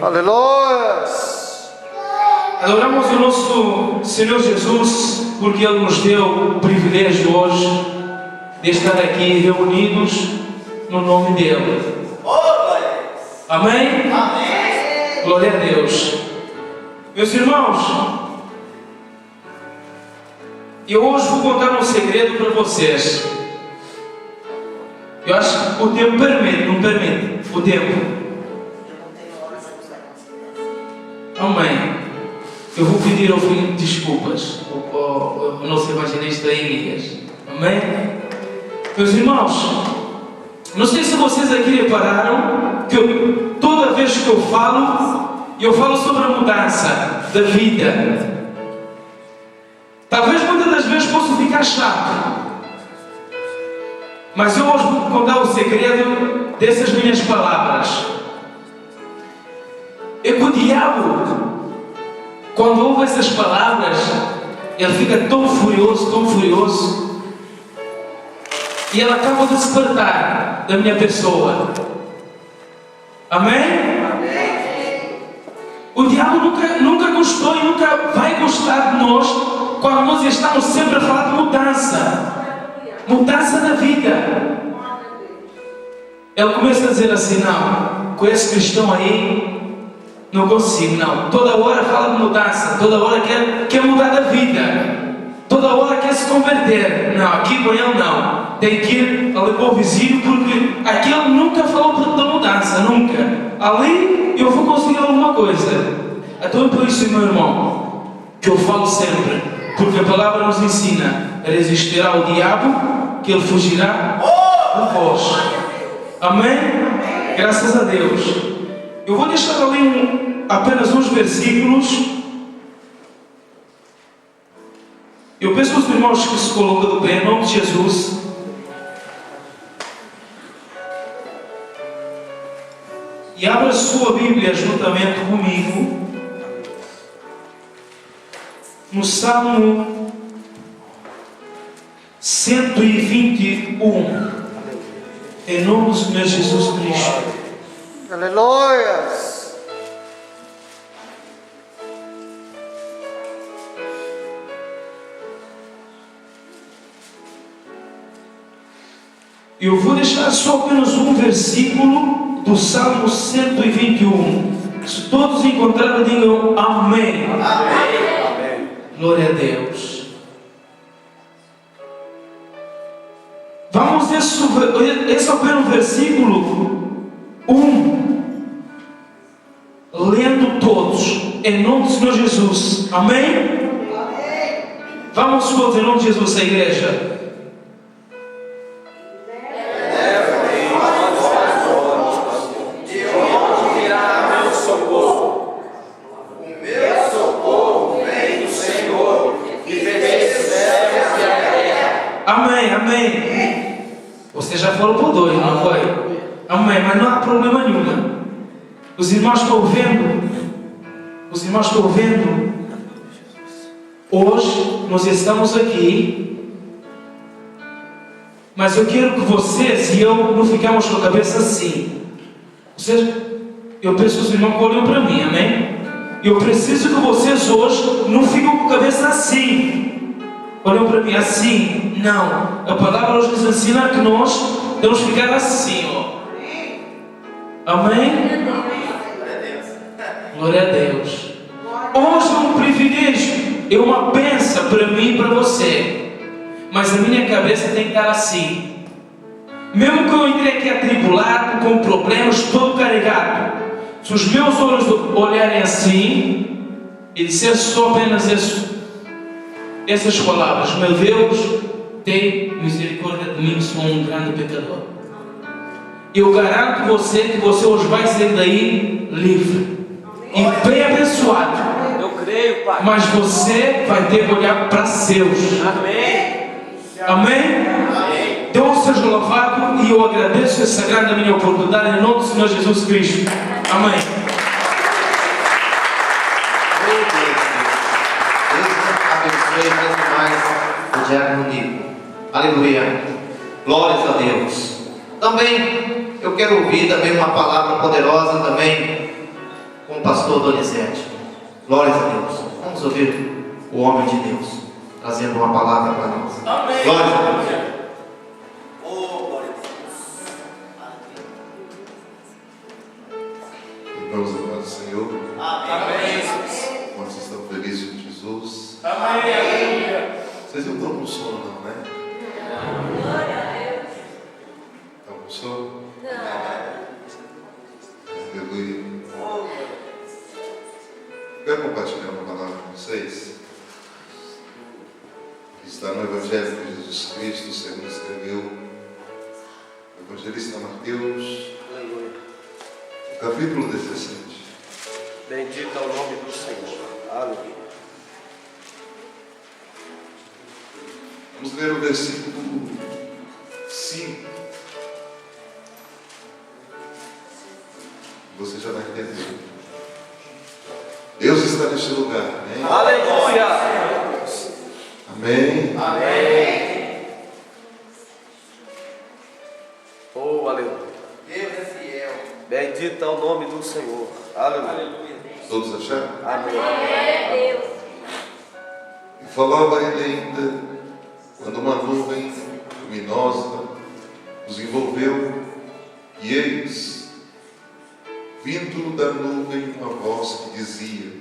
Aleluia! Adoramos o nosso Senhor Jesus porque Ele nos deu o privilégio hoje de estar aqui reunidos no nome dEle. Amém? Amém. Glória a Deus. Meus irmãos, eu hoje vou contar um segredo para vocês. Eu acho que o tempo permite, não permite? O tempo. Amém. Eu vou pedir ao filho desculpas, ao nosso evangelista Elias. Amém? Meus irmãos, não sei se vocês aqui repararam que toda vez que eu falo sobre a mudança da vida. Talvez muitas das vezes possa ficar chato, mas eu hoje vou contar o segredo dessas minhas palavras. É que o diabo, quando ouve essas palavras, ele fica tão furioso, e ele acaba de despertar da minha pessoa. Amém? O diabo nunca gostou e nunca vai gostar de nós quando nós estamos sempre a falar de mudança da vida. Ele começa a dizer assim: não, com esse cristão aí não consigo, não. Toda hora fala de mudança, toda hora quer mudar da vida, toda hora quer se converter. Não, aqui com ele não. Tem que ir ali para o vizinho, porque aqui ele nunca falou da mudança, nunca. Ali eu vou conseguir alguma coisa. Então é por isso, meu irmão, que eu falo sempre, porque a palavra nos ensina a resistir ao diabo, que ele fugirá de vós. Amém? Graças a Deus. Eu vou deixar ali apenas uns versículos. Eu peço aos irmãos que se colocam de pé em nome de Jesus. E abra a sua Bíblia juntamente comigo no Salmo 121, em nome do Senhor Jesus Cristo. Aleluia! Eu vou deixar só apenas um versículo do Salmo 121. Se todos encontrarem, digam amém. Amém. Glória a Deus. Vamos esse é apenas o versículo 1. Lendo todos, em nome do Senhor Jesus. Amém? Vamos todos em nome de Jesus, a igreja. Amém. Você já falou por dois, não foi? Amém, mas não há problema nenhum. Os irmãos estão ouvindo? Hoje nós estamos aqui, mas eu quero que vocês e eu não ficamos com a cabeça assim. Eu peço aos irmãos que olhem para mim, amém? Eu preciso que vocês hoje não fiquem com a cabeça assim. Olham para mim assim. Não. A palavra hoje nos ensina que nós temos que ficar assim, ó. Amém? Glória a Deus. Hoje é um privilégio, é uma bênção para mim e para você. Mas a minha cabeça tem que estar assim. Mesmo que eu entre aqui atribulado, com problemas, todo carregado, se os meus olhos olharem assim e disser só apenas essas palavras: meu Deus, tem misericórdia de mim, que sou um grande pecador. Eu garanto você que você hoje vai sair daí livre e bem abençoado. Eu creio, Pai. Mas você vai ter que olhar para Deus. Amém. Amém? Amém. Deus seja louvado, e eu agradeço essa grande minha oportunidade em nome do Senhor Jesus Cristo. Amém. O diácono Nico. Aleluia. Glórias a Deus. Também eu quero ouvir também uma palavra poderosa também com o pastor Donizete. Glórias a Deus. Vamos ouvir o homem de Deus trazendo uma palavra para nós. Amém. Glórias a Deus. Oh, glória a Deus. Vamos amar o Senhor. Amém. Quantos estão felizes com Jesus? Amém. Vocês não estão com sono, não, né? Estão com sono? Aleluia. Quero compartilhar uma palavra com vocês, que está no Evangelho de Jesus Cristo, segundo escreveu o evangelista Mateus, Aleluia. no capítulo 17. Bendito é o nome do Senhor. Aleluia. Vamos ler o versículo 5. Você já vai entender. Deus está neste lugar, amém? Aleluia. Amém. Amém. Oh, aleluia. Deus é fiel. Bendito é o nome do Senhor. Aleluia. Todos acharam? Amém. E falava ele ainda, quando uma nuvem luminosa os envolveu, e eis, vindo da nuvem uma voz que dizia: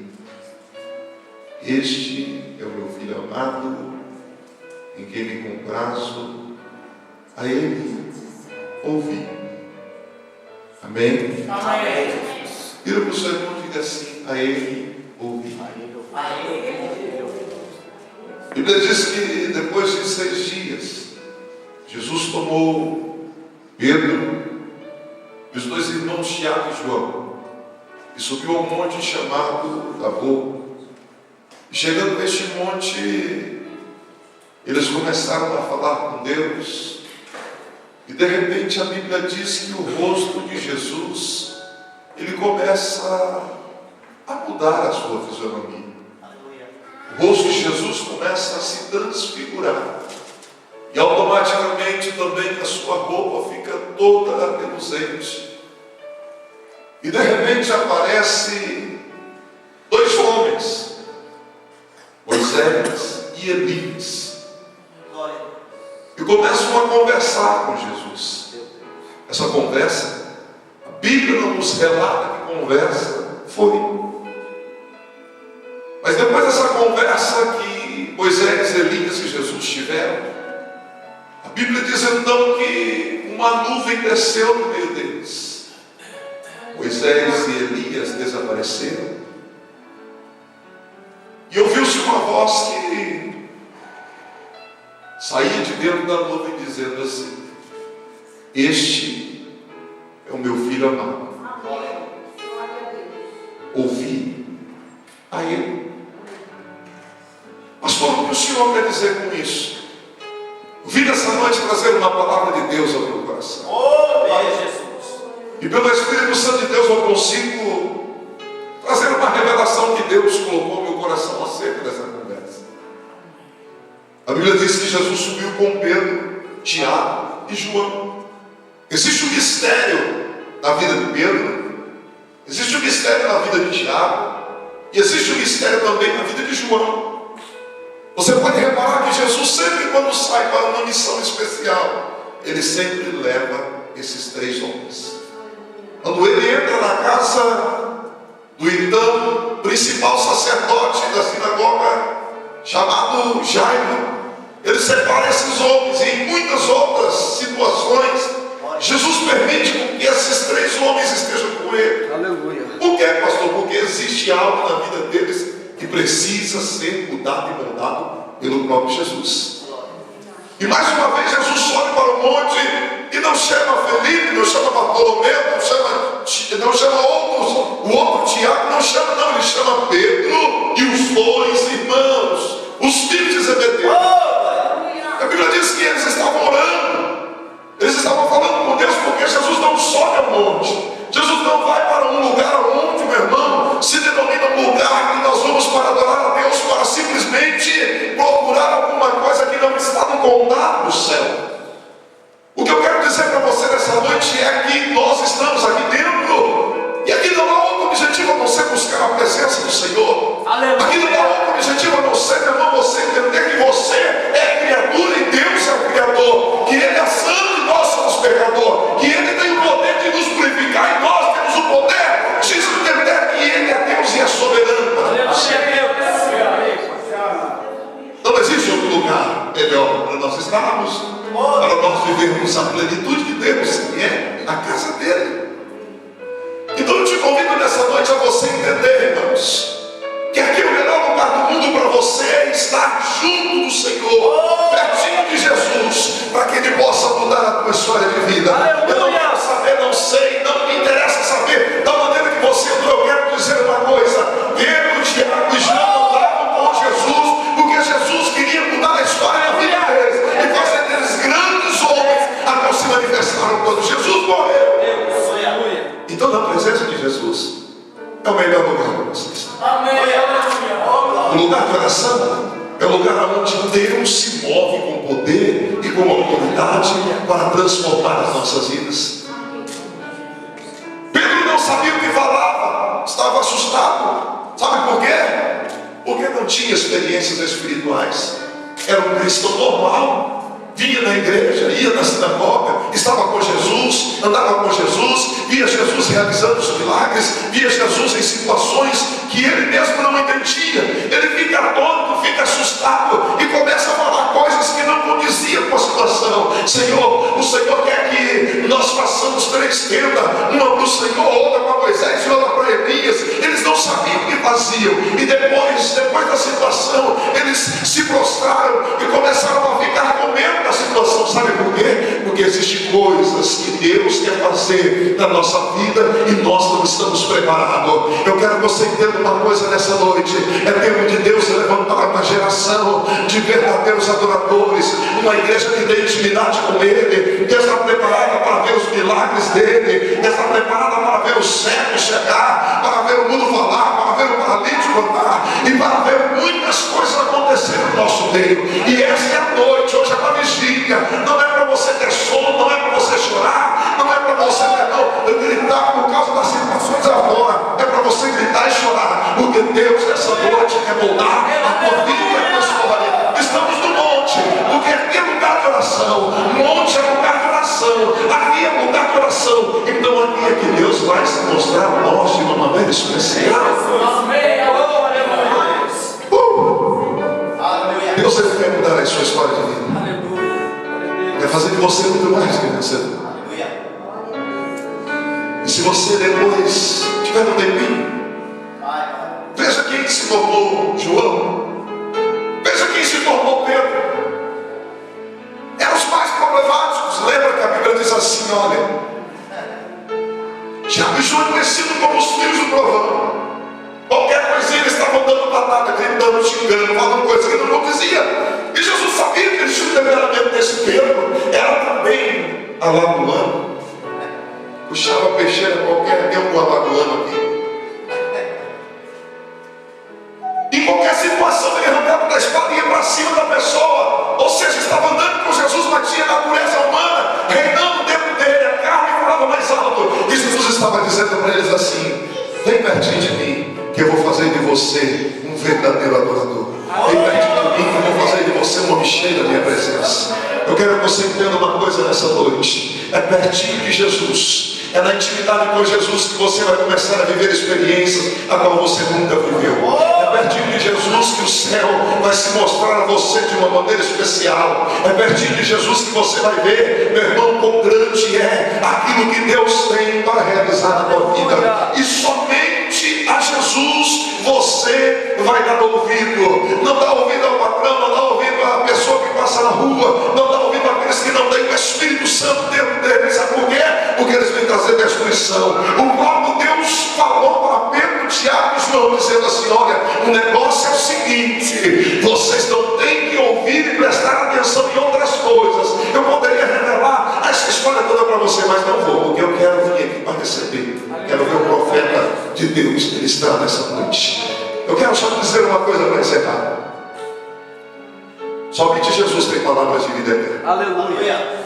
Este é o meu filho amado, em quem me comprazo, a ele ouvi. Amém? Amém. Vira para o seu irmão e diga assim: a ele ouvi. A Bíblia diz que depois de 6 dias, Jesus tomou Pedro e os 2 irmãos Tiago e João e subiu ao monte chamado Tabor. E chegando neste monte, eles começaram a falar com Deus. E de repente a Bíblia diz que o rosto de Jesus, ele começa a mudar a sua fisionomia. O rosto de Jesus começa a se transfigurar. E automaticamente também a sua roupa fica toda reluzente. E de repente aparecem 2 homens, Moisés e Elias. E começam a conversar com Jesus. Essa conversa, a Bíblia não nos relata que conversa foi. Mas depois dessa conversa que Moisés, Elias e Jesus tiveram, a Bíblia diz então que uma nuvem desceu no meio deles. Moisés e Elias desapareceram. E ouviu-se uma voz que saía de dentro da nuvem dizendo assim: Este é o meu filho amado. Ouvi a ele. Pastor, o que o Senhor quer dizer com isso? Eu vim nessa noite trazer uma palavra de Deus ao meu coração. Oh, glória a Jesus. E pelo Espírito Santo de Deus eu consigo trazer uma revelação que Deus colocou no meu coração acerca dessa conversa. A Bíblia diz que Jesus subiu com Pedro, Tiago e João. Existe um mistério na vida de Pedro, existe um mistério na vida de Tiago, e existe um mistério também na vida de João. Você pode reparar que Jesus sempre, quando sai para uma missão especial, ele sempre leva esses 3 homens. Quando ele entra na casa do então principal sacerdote da sinagoga, chamado Jairo, ele separa esses homens. E em muitas outras situações, Jesus permite que esses 3 homens estejam com ele. Aleluia. Por quê, pastor? Porque existe algo na vida deles que precisa ser mudado e moldado pelo próprio Jesus. E mais uma vez Jesus sobe para o monte e não chama Felipe, não chama Bartolomeu, não chama outros, o outro Tiago, não chama não, ele chama Pedro e os 2 irmãos, os filhos de Zebedeu. A Bíblia diz que eles estavam orando, eles estavam falando com Deus, porque Jesus não sobe ao monte. Jesus não vai para um lugar onde, meu irmão, se denomina um lugar que nós vamos para adorar a Deus, para simplesmente procurar alguma coisa que não está no condado do céu. O que eu quero dizer para você nessa noite é que nós estamos aqui dentro, e aqui não há outro objetivo a não ser com a presença do Senhor. Aleluia. Aqui não está o objetivo a não ser, meu irmão, você entender que você é criatura e Deus é o Criador, que Ele é santo e nós somos pecadores, que Ele tem o poder de nos purificar e nós temos o poder de entender que Ele é Deus e é soberano. Não existe outro lugar melhor para nós estarmos, para nós vivermos a plenitude de Deus, que é a casa dele. Então eu te convido nessa noite a você entender, irmãos, que aqui é o melhor lugar do mundo para você é estar junto do Senhor, pertinho de Jesus, para que Ele possa mudar a tua história de vida. Eu não quero saber, não sei, não me interessa saber da maneira que você entrou. Eu quero dizer uma coisa: Pedro, Tiago e João andavam com Jesus, porque Jesus queria mudar a história da vida deles e fazer deles grandes homens, até se manifestaram quando Jesus morreu. Então, na presença de Jesus é o melhor lugar para você estar. O lugar de oração é o lugar onde Deus se move com poder e com autoridade para transformar as nossas vidas. Pedro não sabia o que falava, estava assustado. Sabe por quê? Porque não tinha experiências espirituais. Era um cristão normal. Vinha na igreja, ia na sinagoga, estava com Jesus, andava com Jesus, via Jesus realizando os milagres, via Jesus em situações que ele mesmo não entendia. Ele fica atônito, fica assustado e começa a falar coisas que não condiziam com a situação. Senhor, o Senhor quer que nós façamos 3 tendas, uma para o Senhor, outra para Moisés e outra para Elias. Eles não sabiam o que faziam, e depois da situação, eles se prostraram e começaram a ficar com medo da situação. Sabe por quê? Porque existem coisas que Deus quer fazer na nossa vida e nós não estamos preparados. Eu quero que você entenda uma coisa nessa noite: é tempo de Deus levantar uma geração de verdadeiros adoradores, uma igreja que tem intimidade com Ele, que está preparada para ver os milagres dele, que está preparada para ver o cego chegar, para ver o mundo falar, para ver o paralítico andar e para ver muitas coisas acontecerem no nosso meio. E essa é a noite, hoje é para vigília. Não é para você ter sono, não é para você chorar, não é para você gritar por causa das situações agora, é para você gritar e chorar, porque Deus nessa noite quer mudar a tua vida e a tua história. Estamos no monte, porque aqui é lugar de oração. Monte é lugar de oração, aqui é lugar de oração. Então aqui é que Deus vai se mostrar a nós de uma maneira especial. Deus quer mudar a sua história de vida. Quer fazer de você muito mais que você. E se você depois tiver um tempinho, veja quem se tornou João, veja quem se tornou Pedro. Eram os mais problemáticos. Lembra que a Bíblia diz assim: olha, Tiago e João conhecidos como os filhos do trovão. Qualquer coisinha eles estavam dando batata, gritando, xingando, falando coisas que não dizia. E Jesus sabia que eles tinham o temperamento desse Pedro. Era também alagoano. Puxava a peixeira qualquer, tem um alagoano aqui. Em qualquer situação ele arrancava da espada e ia para cima da pessoa. Ou seja, estava andando com Jesus, mas tinha a natureza humana reinando dentro dele. A carne falava mais alto. E Jesus estava dizendo para eles assim: vem pertinho de mim, que eu vou fazer de você um verdadeiro adorador. Vem pertinho de mim, que eu vou fazer de você um homem cheio da minha presença. Eu quero que você entenda uma coisa nessa noite: é pertinho de Jesus, é na intimidade com Jesus que você vai começar a viver experiências a qual você nunca viveu. É pertinho de Jesus que o céu vai se mostrar a você de uma maneira especial. É pertinho de Jesus que você vai ver, meu irmão, quão grande é aquilo que Deus tem para realizar na tua vida. E somente a Jesus você vai dar ouvido. Não dá ouvido ao patrão, não dá ouvido à pessoa que passa na rua, não dá ouvido àqueles que não têm o Espírito Santo dentro deles. Sabe por quê? Porque eles vêm trazer destruição. O próprio Deus falou para Pedro, Tiago e João, dizendo assim: olha, o negócio é o seguinte, vocês não têm que ouvir e prestar atenção em outras coisas. Eu poderia revelar essa história toda para você, mas não vou, porque eu quero vir aqui para receber. Quero ver o profeta de Deus ministrar nessa noite. Eu quero só dizer uma coisa para encerrar. Somente Jesus tem palavras de vida eterna. Aleluia.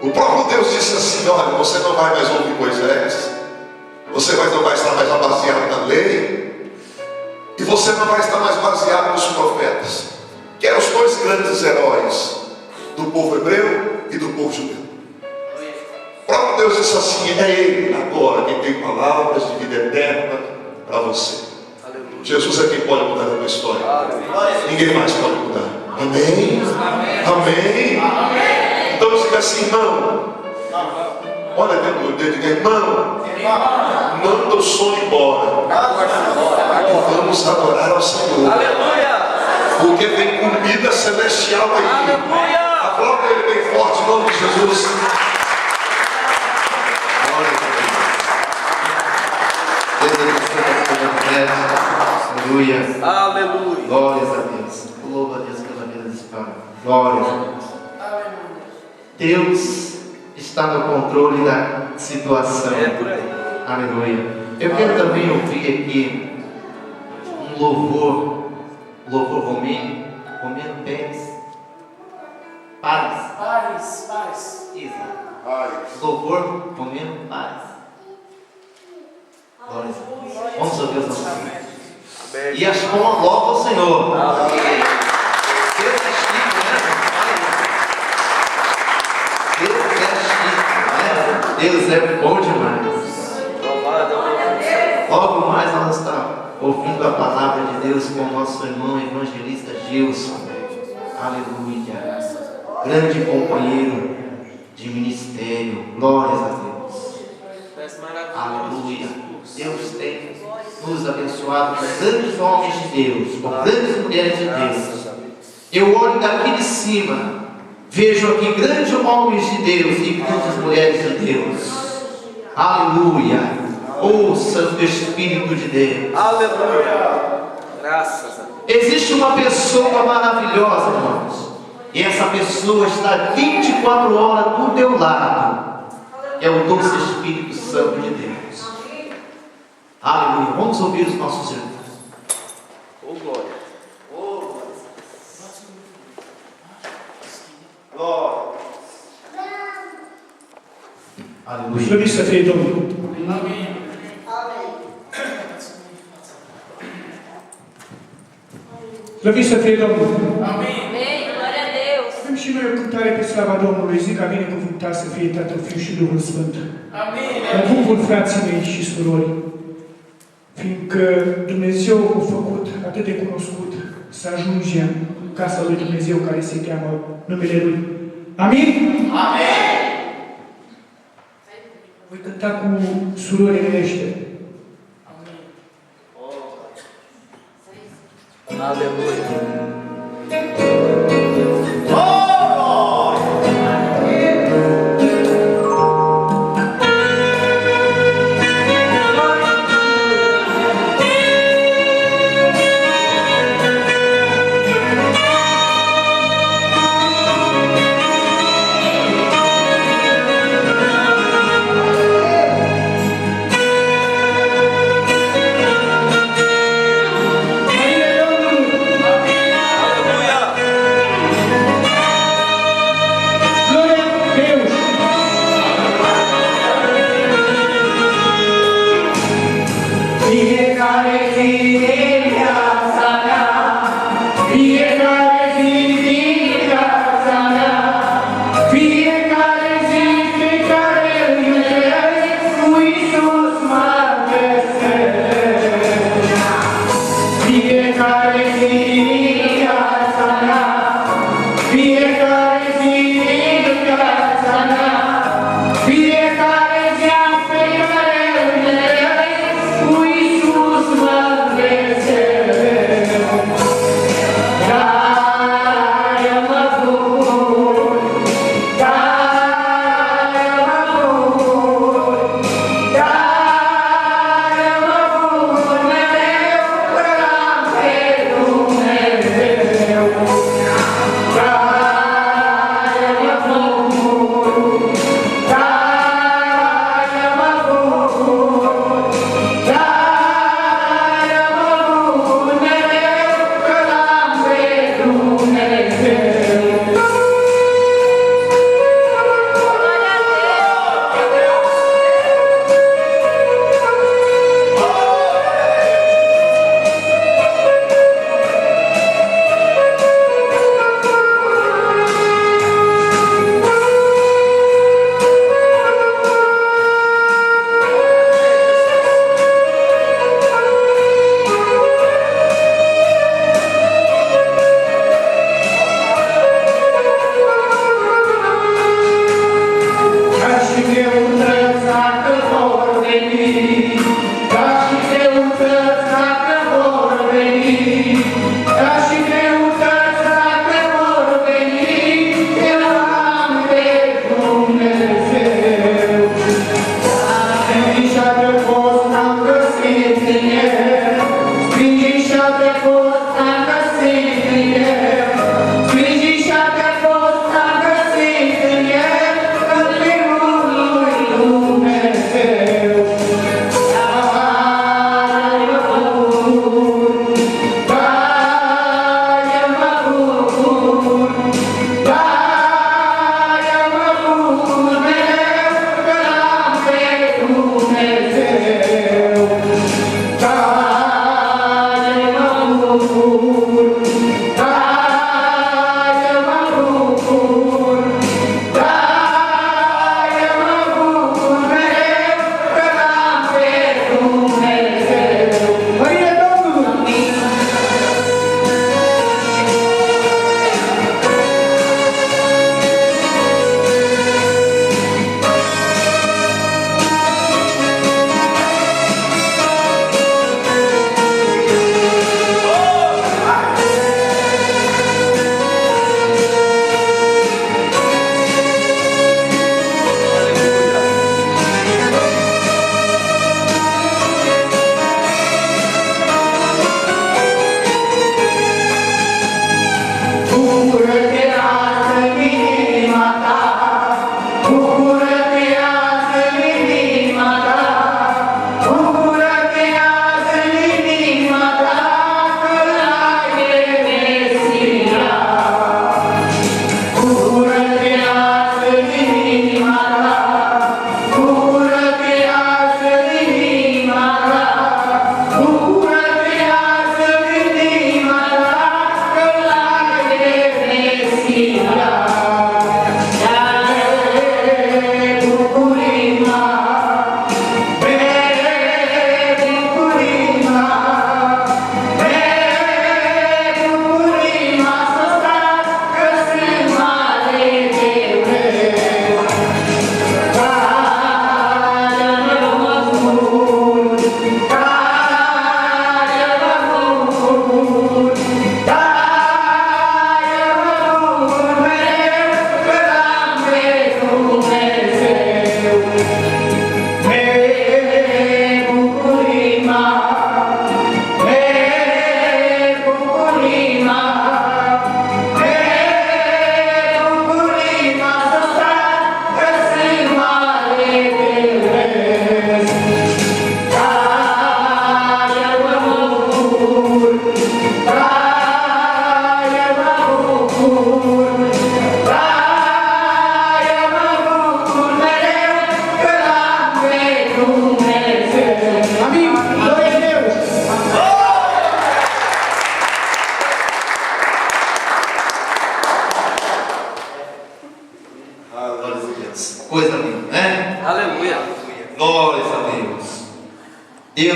O próprio Deus disse assim: olha, você não vai mais ouvir Moisés, você não vai estar mais estava baseado na lei, e você não vai estar mais baseado nos profetas, que eram os dois grandes heróis do povo hebreu e do povo judeu. O próprio Deus disse assim: é Ele agora quem tem palavras de vida eterna para você. Aleluia. Jesus é quem pode mudar a tua história. Aleluia. Ninguém mais pode mudar. Amém? Amém? Amém? Então diga assim: irmão, olha dentro do dedo e diga: irmão, manda o som embora. Vamos adorar ao Senhor. Aleluia. Porque tem comida celestial aí. Aleluia. Aplauda Ele bem forte em nome de Jesus. Aleluia. Aleluia. Glórias a Deus. Louva a Deus pela vida desse Pai. Glórias a Deus. Deus está no controle da situação. É por aí. Aleluia. Eu quero também ouvir aqui um louvor romeno. Romeno Pérez. Pares. Isso. Louvor romeno Pares. Glória a Deus. Vamos ouvir os nossos filhos. E as palmas louvam ao Senhor. Deus é chique, né? Deus é bom demais. Logo mais nós estamos ouvindo a palavra de Deus com o nosso irmão evangelista Gilson. Aleluia. Grande companheiro de ministério. Glórias a Deus. Aleluia. Deus tem nos abençoado com grandes homens de Deus, com grandes mulheres de Deus. Eu olho daqui de cima, vejo aqui grandes homens de Deus e grandes mulheres de Deus. Aleluia. Oh Santo Espírito de Deus. Aleluia. Graças a Deus. Existe uma pessoa maravilhosa, irmãos, e essa pessoa está 24 horas do teu lado. É o doce Espírito Santo de Deus. Aleluia. Vamos ouvir os nossos irmãos. Oh, glória. Glória. Aleluia. Slăvit să fie Domnul. Amin. Slăvit să fie Domnul. Amin. Glória a Deus. Avem și noi o cântare pe slava Domnului. Zic ca binecuvântat să fie Tatăl, Fiul și Duhul Sfânt. Amin. Mă bucur, frații mei și surori, fiindcă Dumnezeu a făcut atât de cunoscut să ajungem în casa lui Dumnezeu care se cheamă numele Lui. Amin? Amin. Voi cânta cu surorile noastre. Aleluia. Fiecare zi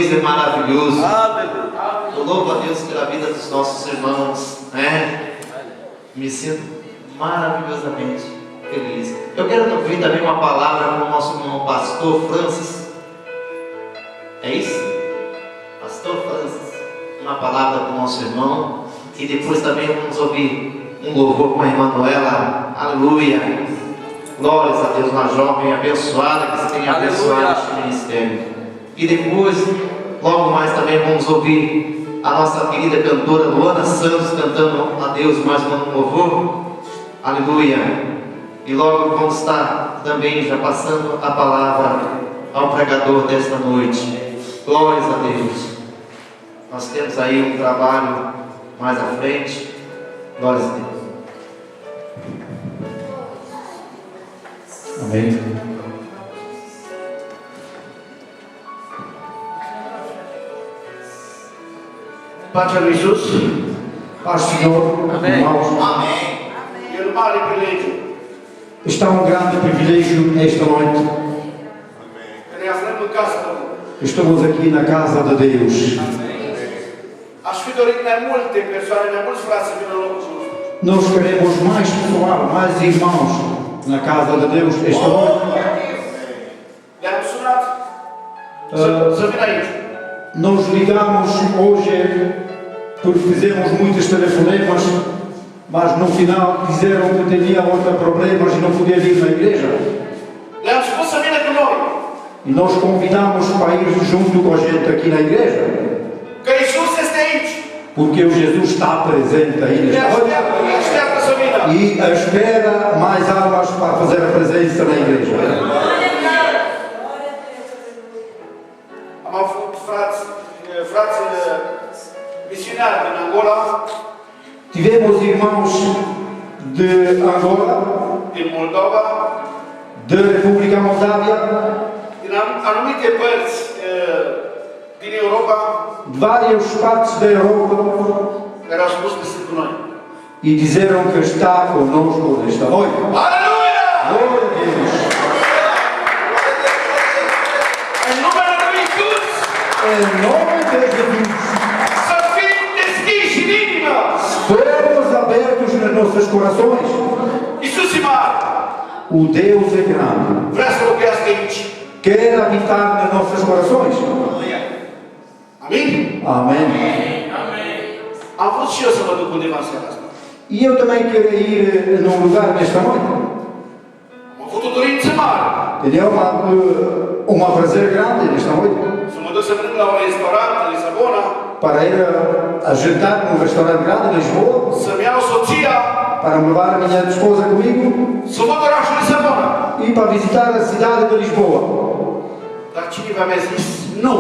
Deus é maravilhoso. Aleluia. Eu louvo a Deus pela vida dos nossos irmãos, né? Me sinto maravilhosamente feliz. Eu quero ouvir também uma palavra com o nosso irmão pastor Francis. É isso? Pastor Francis. Uma palavra com o nosso irmão. E depois também vamos ouvir um louvor com a irmã Noela. Aleluia. Glórias a Deus, uma jovem abençoada que se tem abençoado este ministério. E depois, logo mais também vamos ouvir a nossa querida cantora Luana Santos cantando a Deus mais um louvor. Aleluia. E logo vamos estar também já passando a palavra ao pregador desta noite. Glórias a Deus. Nós temos aí um trabalho mais à frente. Glórias a Deus. Amém. Pace a lui Iisus. Paz, Senhor, irmãos. E un mare privilegio Está um grande privilégio esta noite. che ne aflăm în casa Domnului. Estamos aqui na casa de Deus. Aș fi dorit mai multe persoane, mai mulți frați să vină în locul nostru. Nós queremos mais pessoal, mais irmãos na casa de Deus esta noite. Le-am sunat să vină aici. Nós ligamos hoje porque fizemos muitos telefonemas, mas no final disseram que tinha outros problemas e não podia vir na igreja. Le-am spus să vină cu noi. E nós convidamos para ir junto com a gente aqui na igreja, Că Iisus este aici. porque o Jesus está presente aí Ne nesta noite. așteaptă să vină. E espera mais almas para fazer a presença na igreja. Am avut frați misionari din Angola, Tivemos irmãos de Angola, din Moldova, da República Moldávia, din anumite părți din Europa, de várias partes da Europa, care au spus că sunt cu noi. e disseram que está conosco nesta noite. Aleluia! Glória a Deus! În numele lui Iisus, Em nome de Jesus, să fim deschiși în inimă. estamos abertos nos nossos corações. Iisus e mare. O Deus é grande, Vrea să locuiască aici. quer habitar nos nossos corações. Amin? Amém. Am vrut și eu să mă duc undeva în seara asta. E eu também quero ir num lugar nesta noite. Am avut o dorință mare. Tinha uma prazer grande nesta noite Să mă duc să mănânc la un restaurant în Lisabona, para ir a jantar num restaurante grande em Lisboa, să-mi iau soția, para me levar a minha esposa comigo să văd orașul Lisabona. e para visitar a cidade de Lisboa. Dar cineva mi-a zis, nu.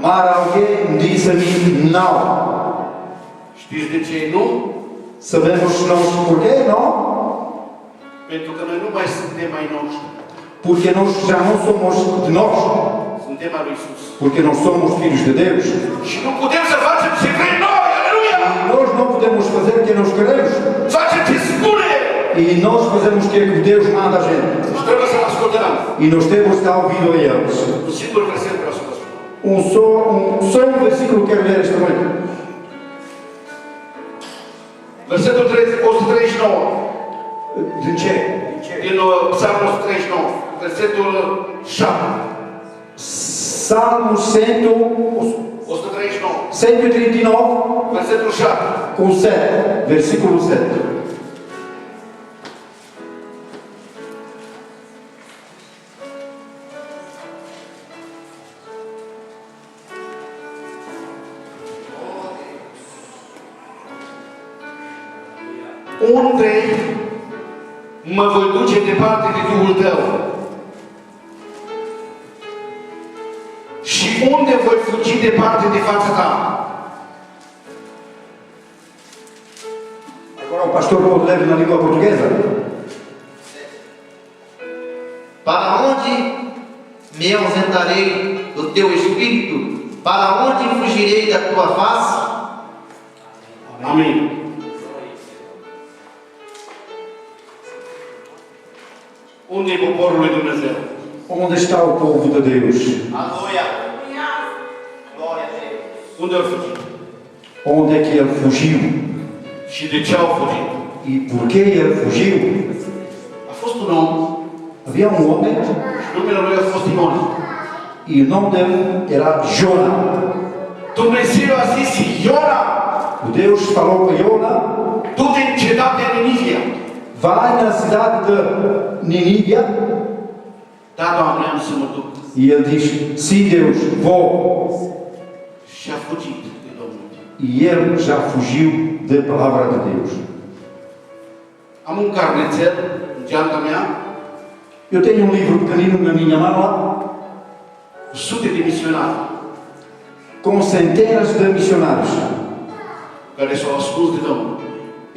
Mas alguém me disse a mim, não. Știți de ce nu? Sabemos nós porquê, não? Pentru că noi nu mai suntem ai noștri. Porque nós já não somos de nós, Suntem al lui Iisus. porque nós somos filhos de Deus. Și nu putem să facem ce vrem noi. Aleluia! E nós não podemos fazer o que nós queremos. Facem ce spune. E nós fazemos o que é que Deus manda a gente. Și trebuie să-L ascultăm. E nós temos que dar ouvido a eles. Un singur verset vreau să vă spun. Só um versículo que quero ler esta noite. Versetul 139. De ce? Din Psalmul 139. Versetul 7. Salmo 139. 139, Versetul 7. com 7, versículo 7. Unde mă voi duce departe de Duhul Tău? Și unde voi fugi departe de fața Ta? Agora o pastor pode ler na língua portuguesa. Para onde me ausentarei do teu espírito? Para onde fugirei da tua face? Amin. Unde e poporul lui Dumnezeu? Onde está o povo de Deus? Aleluia. Unde au fugit? Onde é que ele fugiu? Și de ce au fugit? E por que ele fugiu? A fost un om Havia um homem și numele lui a fost Ion. e o nome dele era Jona. Dumnezeu a zis, Iona, Deus falou para Jona: du-te în cetatea Ninivia. vai na cidade de Ninívia. Da, Doamne, am să mă duc. E ele diz: sim, Deus, vou. Și a fugit de Domnul. E ele já fugiu da palavra de Deus. Am un carnețel în geanta mea Eu tenho um livro pequenino na minha mala cu sute de misionari com centenas de missionários care s-au ascuns de Domnul.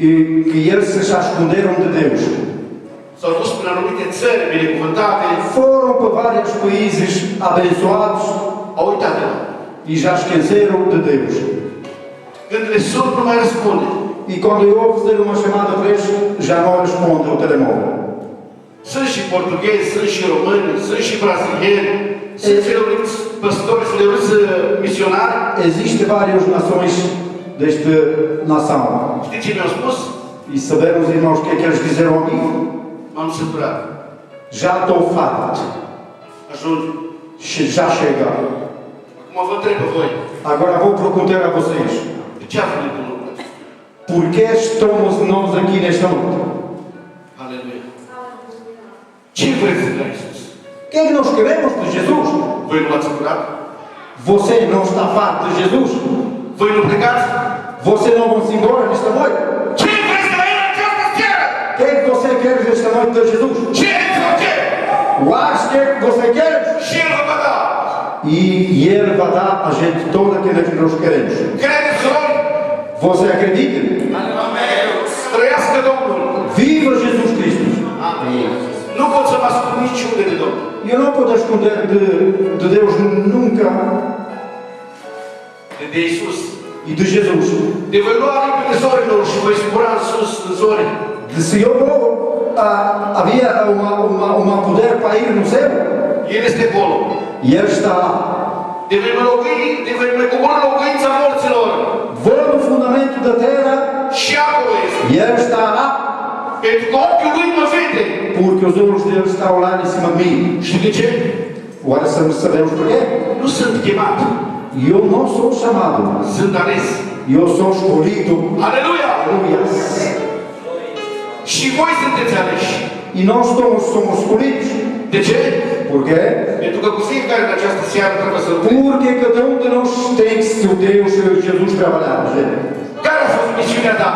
e que eles se já esconderam de Deus. S-au dus prin anumite țări binecuvântate, Foram para vários países abençoados au uitat de Domnul. e já esqueceram de Deus. Când le sun, nu mai răspunde. E quando eu vou fazer uma chamada para eles, já não responde o telemóvel. Sunt și portughezi, sunt și români, sunt și brazilieni, sunt feluriți păstori, feluriți misionari. Existem várias nações desta nação. Știți ce mi-au spus? E sabemos, irmãos, o que é que eles disseram a mim? M-am săturat. Já estou farto. Ajunge. Já chega. Acum vă întreb pe voi. Agora vou perguntar a vocês. De ce a venit Domnul ăsta? Por que estamos nós aqui nesta noite? Aleluia. Ce vreți de la Iisus? O que é que nós queremos de Jesus? Voi nu v-ați săturat? Você não está farto de Jesus? Voi nu plecați? Você não vai-se embora nesta noite? Ce vreți de la El această seară? O que é que você quer nesta noite de Jesus? Ce sau ce? O que é que você quer? Și El vă va da. E Ele vai dar a gente toda aquilo que nós queremos. Credeți voi? Você acredita? Trăiască Domnul. Viva Jesus Cristo! Nu pot să mă ascund niciunde de Domnul. Eu não posso esconder de Deus nunca De Iisus. e de Jesus. De voi lua lipile zorilor și voi zbura în sus, în zori. De se eu vou, havia uma poder para ir no céu. El este acolo. E Ele está lá. De voi mai coborî locuința morților. Vou no fundamento da terra Și acolo este. e Ele está lá. Pentru că ochiul lui mă vede. Porque os olhos dele estão lá em cima de mim. Și de ce? Agora sabemos porquê? Nu sunt chemat. Eu não sou chamado. Sunt ales. Eu sou escolhido. Aleluia! Aleluia. Și voi sunteți aleși. E nós somos escolhidos. De ce? Porquê? Pentru că cu fiecare în această seară trebuie să-L Porque cada um de nós tem que ser Deus, Jesus trabalhar. Gente. Care a fost misiunea ta?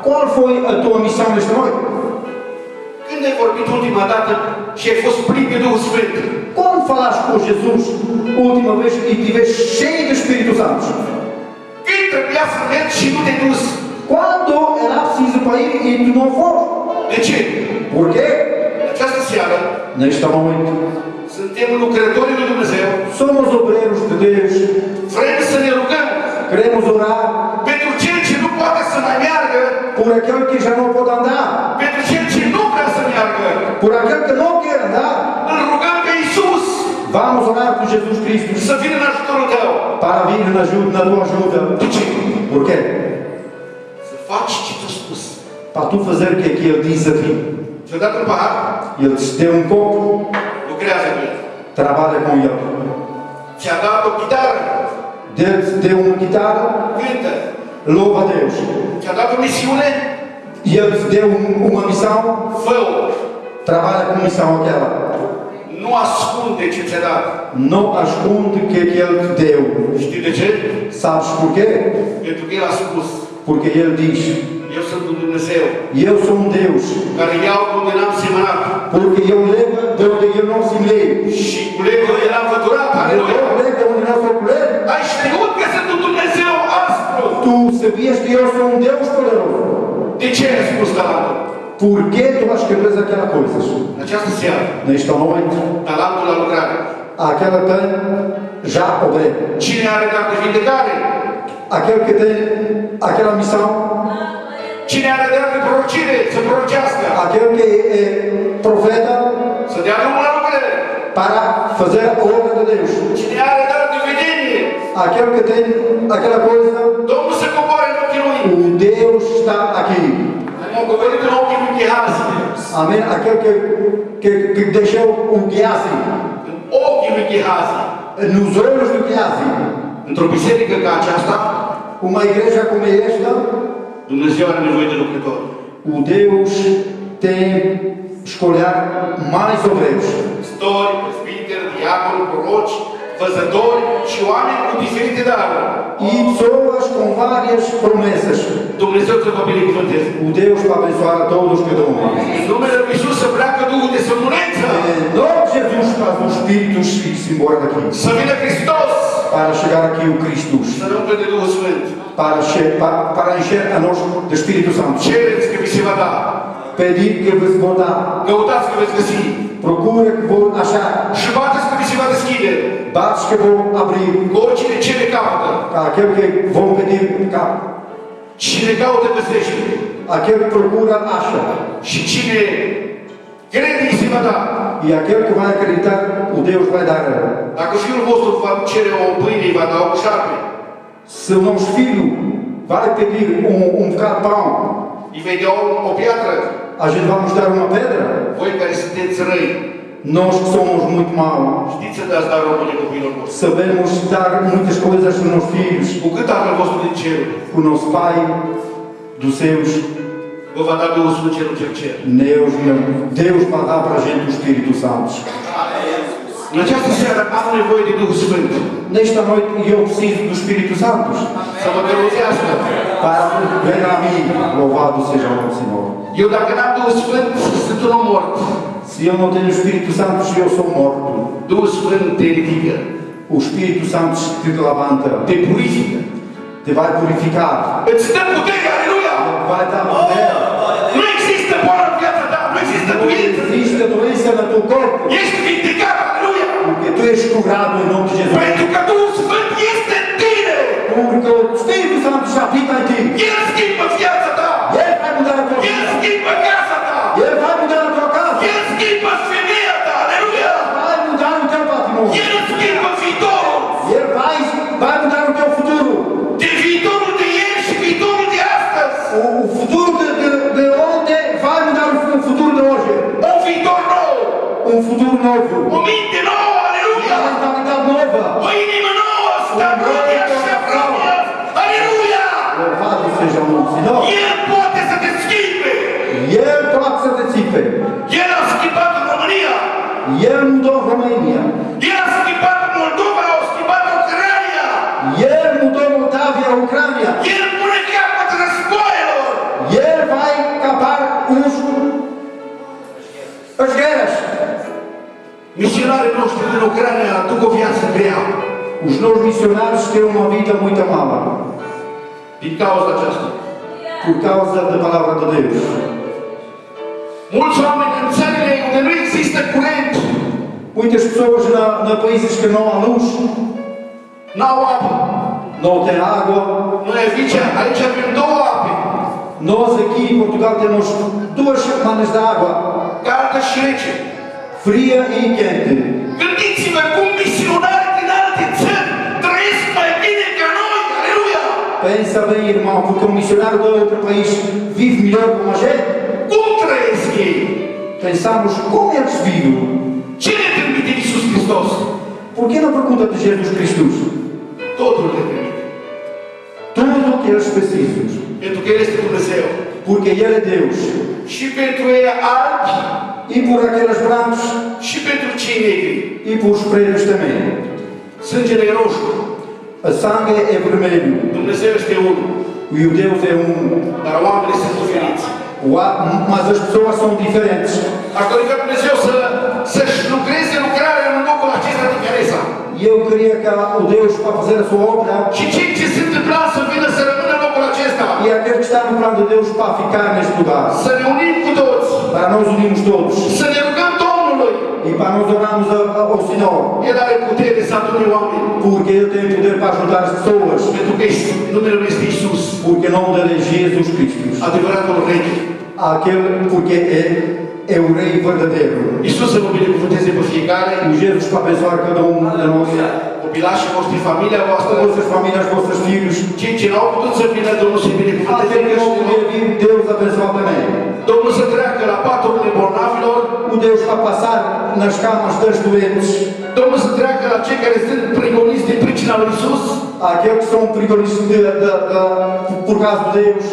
Qual foi a tua missão nesta noite? Când ai vorbit ultima dată și ai fost plin de Duhul Sfânt? Quando falaste com Jesus a última vez e estiveste cheio do Espírito Santo? Când trebuia să mergi și nu te-ai dus? Quando era preciso para ir e tu não foste? De ce? Porquê? În această seară Nesta noite, suntem lucrătorii lui Dumnezeu. somos obreiros de Deus. Vrem să ne rugăm Queremos orar pentru cel ce nu poate să mai meargă, por aquele que já não pode andar, pentru cel ce nu vrea să meargă. por aquele que não quer andar. Îl rugăm pe Iisus Vamos orar por Jesus Cristo să vină în ajutorul tău. para vir na tua ajuda. De ce? Porquê? Să faci ce ți-a spus. Para tu fazer o que é que Ele diz a ti. Ți-a dat un pahar? Ele te deu um copo, Lucrează cu el. trabalha com Ele. Ți-a dat o chitară? Deus te deu uma guitarra, Cântă. louva a Deus. Ți-a dat o misiune? E Ele te deu uma missão, Fă-o. trabalha com a missão aquela. Nu ascunde ce ți-a dat. Não esconde o que é que Ele te deu. Știi de ce? Sabes porquê? Pentru că El a spus. Porque Ele diz: Eu sunt un Dumnezeu eu sou um Deus. care iau de unde n-am semănat Porque eu levo de onde eu não semeei. și culeg de unde n-am făturat. Aleluia! Eu levo de onde não sou colher. Ai știut că sunt un Dumnezeu aspru. Tu sabias que eu sou um Deus poderoso. De ce ai spus talentul? Por que tu escreves aquelas coisas? În această seară, Nesta noite, talentul la lucrare. aquela tem já obreiro. Cine are dar de vindecare? Aquele que tem aquela missão, Cine are dar de prorocire? Să prorocească. aquele que é profeta, Să dea drumul la lucrare. para fazer a obra de Deus. Cine are dar de vedenie? aquela coisa, Domnul se coboară în ochii lui. o Deus está aqui. Am coborât în ochii lui Gehazi. Amém? Aquele que deixou o Gehazi, În ochii lui Gehazi. nos olhos do Gehazi. Într-o biserică ca aceasta, Uma igreja como esta, Dumnezeu are nevoie de lucrători. o Deus tem escolher mais obreiros. Păstori, presbiteri, diaconi, proroci, văzători și oameni cu diferite daruri. E pessoas com várias promessas. Dumnezeu să vă binecuvânteze. O Deus para abençoar a todos cada um. În numele lui Iisus să pleacă Duhul de somnolență. Em nome de Jesus, para os espíritos se embora daqui. Să vină Hristos. Para chegar aqui o Cristo. Să ne umple de Duhul Sfânt. Para encher a nós do Espírito Santo. Cereți că vi se va da. Pedir que vos vou dar. Căutați că veți găsi. Procura que vou achar. Și bateți că vi se va deschide. Bates que vou abrir. Că oricine cere caută. Aquele que vão pedir cá. Cine caută găsește. Aquele que procura acha. Și cine crede îi se va da. E aquele que vai acreditar, o Deus vai dar. Dacă fiul vostru va cere o pâine, îi va da o șarpe. Se o nosso filho vai pedir bocado de pão, Îi vei da o piatră. a gente vai nos dar uma pedra. Voi care sunteți răi, Nós que somos muito maus, știți să dați darul bune copiilor voștri. sabemos dar muitas coisas aos nossos filhos. Cu cât Tatăl vostru din cer O nosso Pai dos céus, vă va da Duhul Sfânt celul cel cer. Deus vai dar para a gente o Espírito Santo. În această seară am nevoie de Duhul Sfânt. Nesta noite eu preciso do Espírito Santo Să mă călăuzească. para vir a mim. Louvado seja o Senhor. Eu dacă n-am Duhul Sfânt, sunt un om mort. Se eu não tenho o Espírito Santo, eu sou morto. Duhul Sfânt te ridică, O Espírito Santo te levanta, te purifică. te vai purificar, Îți dă putere, aleluia! vai dar poder. Nu există boală în viața ta, nu există Não doență. existe doença no teu corpo, Ești vindecat, aleluia! porque tu és curado em nome de Jesus. Pentru că Duhul Sfânt este în tine. Porque o Espírito Santo já habita em ti. El schimbă viața ta. Ele vai mudar a tua El vida. schimbă casa ta. Ele vai mudar a tua casa. El schimbă femeia ta, aleluia! Vai mudar o teu patrimônio. El schimbă viitorul. Ele vai mudar o teu futuro. De viitorul de ieri și viitorul de astăzi. O futuro de ontem vai mudar o futuro de hoje. Un viitor nou. Um futuro novo. O minte nouă, Uma aleluia! mentalidade nova. O inimă nouă, stăpâne așa vremea. Aleluia! Louvado seja o nome do Senhor. El poate să te schimbe. Ele pode se antecipe. El a schimbat România. Ele mudou a Romênia. El a schimbat Moldova, a schimbat Ucraina. Ele mudou Moldávia, a Ucrânia. El pune capăt războiilor. Ele vai acabar as guerras. Misionarii noștri din Ucraina duc o viață grea. Os nossos missionários têm uma vida muito mala. Din cauza aceasta. Por causa da palavra de Deus. Mulți oameni în țările unde nu există curent, Muitas pessoas na países que não há luz, n-au apă. não têm água. Noi aici avem două ape, Nós aqui em Portugal temos duas semanas de água, caldă și rece. fria e quente. Gândiți-vă cum misionari din alte țări trăiesc mai bine ca noi, aleluia! Pensa bem, irmão, porque um missionário de outro país vive melhor como a gente. Cum trăiesc ei? Pensamos como eles vivem. Ce ne trimite Iisus Hristos? Por que não pergunta de Jesus Cristo? Totul ne trimite. Tudo o que eles precisam. Pentru că El este Dumnezeu. Porque Ele é Deus. Și pentru ei albi, E por aqueles brancos și pentru cei negri. e por os pretos também. Sângele e roșu. A sangue é vermelho. Dumnezeu este unul. E o Deus é um. Dar oamenii sunt diferiți. Mas as pessoas são diferentes. Aș dori ca Dumnezeu să-și lucreze lucrarea în locul acesta din Caresa. E eu queria que o Deus, para fazer a sua obra, Și cei ce sunt în plan să vină să rămână în locul acesta. e aquele que está no plano de Deus para ficar neste lugar. Să ne unim cu toți. Para nós unirmos todos. Să ne rugăm Domnului. E para nós orarmos ao Senhor. El are putere să adune oameni. Porque Ele tem poder para ajudar as pessoas. Pentru că numele Lui este Iisus. Porque o nome dele é Jesus Cristo. Adevăratul rege. Aquele porque é o Rei verdadeiro. Iisus să vă binecuvânteze pe fiecare. O Jesus para abençoar cada um de nós. O copilașii voștri, familia voastră, vossas famílias, vossos filhos. cei ce n-au putut să vină, Domnul să binecuvânteze Até que não creștinilor. poder vir, Deus abençoa também. Domnul să treacă la paturile bolnavilor, O Deus vai passar nas camas das doentes, Domnul să treacă la cei care sunt prigoniți din pricina lui Isus. aqueles que são perigosos por causa de Deus.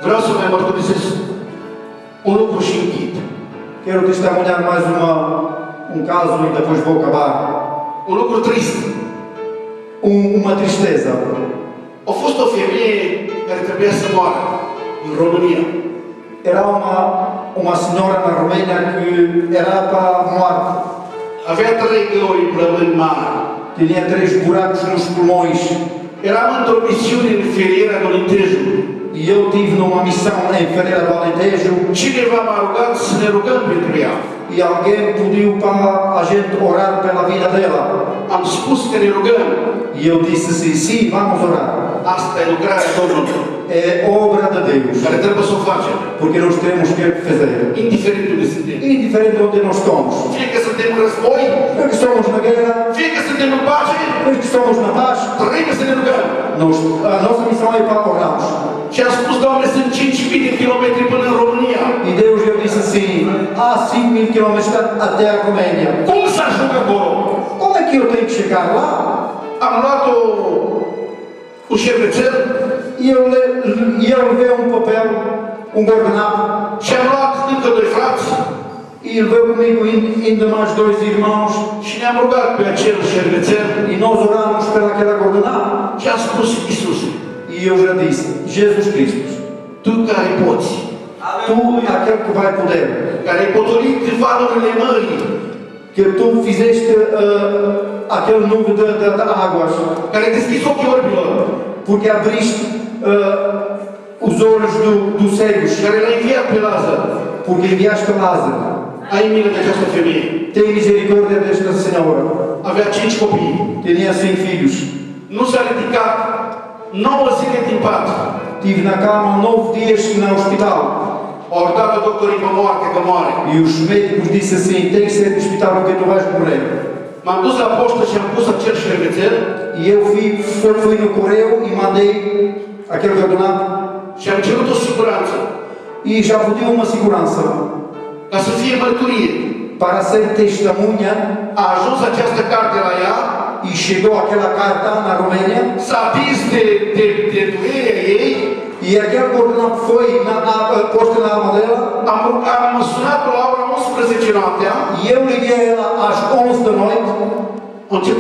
Vreau să mai mărturisesc un lucru și închid. Quero testemunhar mais um caso e depois vou acabar. Un lucru trist. Uma tristeza. A fost o femeie care trebuia să moară în România. Era uma senhora na Romênia que era para morte. Avea 3 găuri în plămâni mari. Tinha 3 buracos nos pulmões. Eram într-o misiune în ferierea do Alentejo. E eu tive numa missão em Ferreira do Alentejo. Cineva m-a rugat să ne rugăm pentru ea. E alguém pediu para a gente orar pela vida dela. Am spus că ne rugăm. E eu disse assim, sim, vamos orar. Asta e lucrarea Domnului. É obra de Deus. Care trebuie să o facem. Porque nós temos que fazer. Indiferent de unde suntem. Indiferente de onde nós estamos. Fie că suntem în război, Porque estamos na guerra, fie că suntem în pace, porque estamos na paz. trebuie să ne rugăm. A nossa missão é para orarmos. Și am spus, Doamne, sunt 5.000 de kilometri până în România. E Deus eu disse assim, há 5.000 quilômetros até a Roménia. Cum să ajung acolo? Como é que eu tenho que chegar lá? Am luat un șervețel E eu levei um papel, um guardanapo, și am luat încă 2 frați e levei comigo ainda mais 2 irmãos, și ne-am rugat pe acel șervețel e nós oramos pelaquela guardanapo. și am spus, Iisuse, E eu já disse, Jesus Cristo, Tu care poți, Tu aquele que vai poder, care ai potolit valurile mării, que Tu fizeste aquele nuvem de águas, care ai deschis ochii orbilor, porque abriste os olhos dos cegos, care l-ai înviat pe Lazar, porque enviaste Lázaro. ai milă de această femeie. Tem misericórdia desta senhora. Avea 5 copii. Tinha 5 filhos. Nu s-a ridicat 9 zile din pat. Tive na cama 9 dias no hospital. Au dat doctorii pe moarte, că moare. E os médicos disse assim, tem que ser no hospital porque tu vais morrer. M-am dus la poștă și am pus acel șervețel E eu fui no correio e mandei aquele guardanapo și am cerut o siguranță. e já pedi uma segurança Ca să fie mărturie. para ser testemunha. A ajuns această carte la ea, E chegou aquela carta na Romênia s-a atins de durerea ei, e aquele guardanapo foi posto na alma dela. am sunat la ora 11 noaptea, E eu liguei ela às 11 da noite. a început